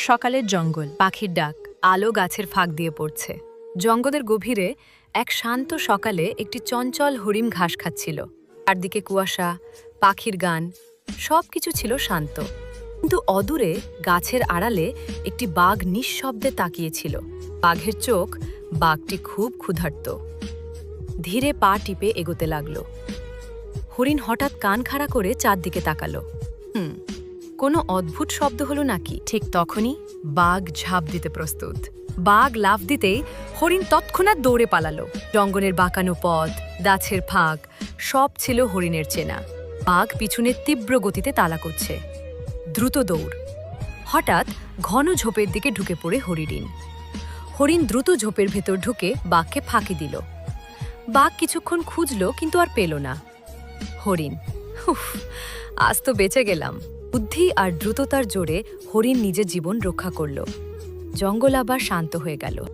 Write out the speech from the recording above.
সকালের জঙ্গল, পাখির ডাক, আলো গাছের ফাঁক দিয়ে পড়ছে। জঙ্গলের গভীরে এক শান্ত সকালে একটি চঞ্চল হরিণ ঘাস খাচ্ছিল। চারদিকে কুয়াশা, পাখির গান, সবকিছু ছিল শান্ত। কিন্তু অদূরে গাছের আড়ালে একটি বাঘ নিঃশব্দে তাকিয়েছিল। বাঘের চোখ, বাঘটি খুব ক্ষুধার্ত। ধীরে পা টিপে এগোতে লাগলো। হরিণ হঠাৎ কান খাড়া করে চারদিকে তাকালো। কোনো অদ্ভুত শব্দ হলো নাকি? ঠিক তখনই বাঘ ঝাঁপ দিতে প্রস্তুত। বাঘ লাফ দিতেই হরিণ তৎক্ষণাৎ দৌড়ে পালালো। জঙ্গলের বাঁকানো পথ, গাছের ফাঁক, সব ছিল হরিণের চেনা। বাঘ পিছনে তীব্র গতিতে তাড়া করছে। দ্রুত দৌড়। হঠাৎ ঘন ঝোপের দিকে ঢুকে পড়ে হরিণ। হরিণ দ্রুত ঝোপের ভেতর ঢুকে বাঘকে ফাঁকি দিল। বাঘ কিছুক্ষণ খুঁজল, কিন্তু আর পেল না। হরিণ, উফ, আজ তো বেঁচে গেলাম। বুদ্ধি আর দ্রুততার জোরে হরিণ নিজের জীবন রক্ষা করল। জঙ্গল আবার শান্ত হয়ে গেল।